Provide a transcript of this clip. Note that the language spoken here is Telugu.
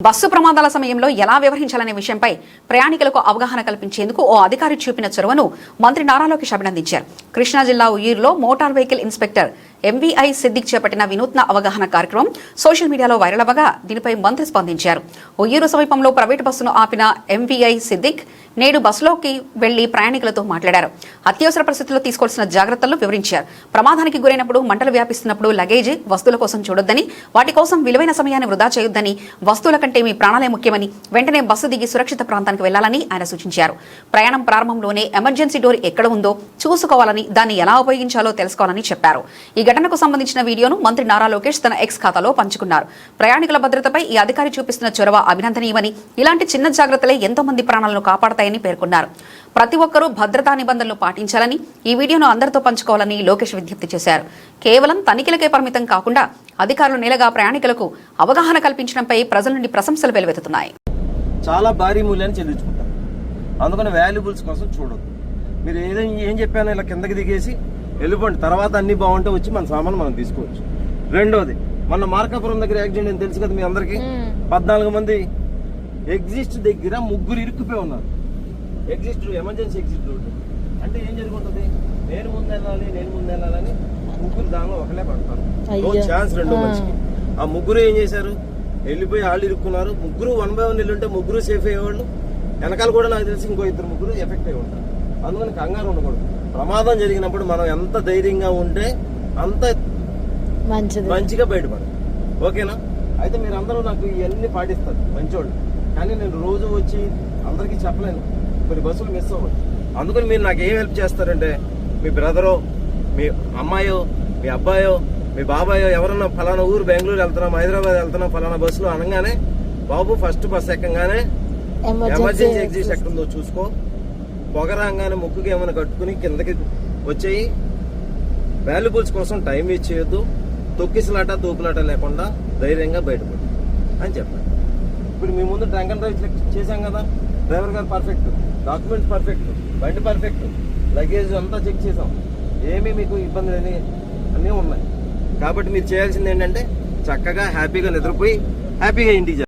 బస్సు ప్రమాదాల సమయంలో ఎలా వ్యవహరించాలనే విషయంపై ప్రయాణికులకు అవగాహన కల్పించేందుకు ఓ అధికారి చూపిన చొరవను మంత్రి నారా లోకేష్ అభినందించారు. కృష్ణా జిల్లా ఉయ్యూరులో motor vehicle inspector MVI Siddiq చేపట్టిన వినూత్న అవగాహన కార్యక్రమం సోషల్ మీడియాలో వైరల్ అవ్వగా దీనిపై మంత్రి స్పందించారు. ఉయ్యూరు సమీపంలో ప్రైవేటు బస్సును ఆపిన ఎంవీఐ సిద్దిక్ నేడు బస్సులోకి వెళ్లి ప్రయాణికులతో మాట్లాడారు. అత్యవసర పరిస్థితుల్లో తీసుకోవాల్సిన జాగ్రత్తలను వివరించారు. ప్రమాదానికి గురైనప్పుడు మంటలు వ్యాపిస్తున్నప్పుడు లగేజ్ వస్తువుల కోసం చూడొద్దని, వాటి కోసం విలువైన సమయాన్ని వృధా చేయొద్దని, వస్తువుల కంటే మీ ప్రాణాలే ముఖ్యమని, వెంటనే బస్సు దిగి సురక్షిత ప్రాంతానికి వెళ్లాలని ఆయన సూచించారు. ప్రయాణం ప్రారంభంలోనే ఎమర్జెన్సీ డోర్ ఎక్కడ ఉందో చూసుకోవాలని, దాన్ని ఎలా ఉపయోగించాలో తెలుసుకోవాలని చెప్పారు. ఈ ఘటనకు సంబంధించిన వీడియోను మంత్రి నారా లోకేష్ తన ఎక్స్ ఖాతాలో పంచుకున్నారు. ప్రయాణికుల భద్రతపై ఈ అధికారి చూపిస్తున్న చొరవ అభినందనీయమని, ఇలాంటి చిన్న జాగ్రత్తలే ఎంతో మంది ప్రాణాలను కాపాడతాయని పేర్కొన్నారు. ప్రతి ఒక్కరూ భద్రతా నిబంధనలు పాటించాలని, ఈ వీడియోను అందరితో పంచుకోవాలని లోకేష్ విజ్ఞప్తి చేశారు. కేవలం తనిఖీలకే పరిమితం కాకుండా అధికారులు నేలగా ప్రయాణికులకు అవగాహన కల్పించడంపై ప్రజల నుండి ప్రశంసలు వెలువెత్తుతున్నాయి. చాలా భారీ మూల్యాన్ని చెల్లించుకుంటారు. అందుకని వాల్యుబుల్స్ కోసం చూడొద్దు. మీరు ఏం చెప్పానో ఇలా కిందకి దిగేసి వెళ్ళిపోండి. తర్వాత అన్ని బాగుంటే వచ్చి మన సామాను మనం తీసుకోవచ్చు. రెండోది, మన మార్కాపురం దగ్గర యాక్సిడెంట్ అని తెలుసు కదా మీ అందరికి. 14 మంది ఎగ్జిస్ట్ దగ్గర 3 ఇరుక్కుపోయి ఉన్నారు. ఎగ్జిస్ట్ ఎమర్జెన్సీ ఎగ్జిట్ రోడ్డు అంటే ఏం జరుగుతుంది, నేను ముందు వెళ్ళాలని 3 దానిలో ఒకలే పడతారు. నో ఛాన్స్ రెండో మనిషికి. ఆ 3 ఏం చేశారు, వెళ్ళిపోయి వాళ్ళు ఇరుక్కున్నారు. 3 1 by 1 వెళ్ళుంటే 3 సేఫ్ అయ్యేవాళ్ళు. వెనకాల కూడా నాకు తెలిసి ఇంకో 2-3 ఎఫెక్ట్ అయ్యి ఉంటారు. అందుకని కంగారు ఉండకూడదు. ప్రమాదం జరిగినప్పుడు మనం ఎంత ధైర్యంగా ఉంటే అంత మంచిగా బయటపడదు. ఓకేనా? అయితే మీరు అందరూ నాకు ఇవన్నీ పాటిస్తారు, మంచోళ్ళు. కానీ నేను రోజు వచ్చి అందరికీ చెప్పలేను, కొన్ని బస్సులు మిస్ అవ్వదు. అందుకని మీరు నాకు ఏం హెల్ప్ చేస్తారంటే, మీ బ్రదరో, మీ అమ్మాయో, మీ అబ్బాయో, మీ బాబాయో ఎవరన్నా ఫలానా ఊరు బెంగళూరు వెళ్తున్నాం, హైదరాబాద్ వెళ్తున్నాం ఫలానా బస్సులో అనగానే, బాబు ఫస్ట్ బస్ ఎక్కగానే ఎమర్జెన్సీ ఎగ్జిట్ ఎక్కడుందో చూసుకో, పొగరాగానే ముక్కుకి ఏమైనా కట్టుకుని కిందకి వచ్చేయి. వాల్యుబుల్స్ కోసం టైం వేస్ట్ చేయొద్దు. తొక్కిసలాట తోపులాట లేకుండా ధైర్యంగా బయటపడు అని చెప్పాను. ఇప్పుడు మీ ముందు డ్రంక్ అండ్ డ్రైవ్ చెక్ చేశాం కదా. డ్రైవర్ గారు పర్ఫెక్ట్, డాక్యుమెంట్స్ పర్ఫెక్ట్, బండి పర్ఫెక్ట్, లగేజ్ అంతా చెక్ చేసాం. ఏమీ మీకు ఇబ్బందులు అన్నీ ఉన్నాయి. కాబట్టి మీరు చేయాల్సింది ఏంటంటే చక్కగా హ్యాపీగా నిద్రపోయి హ్యాపీగా ఇంటికి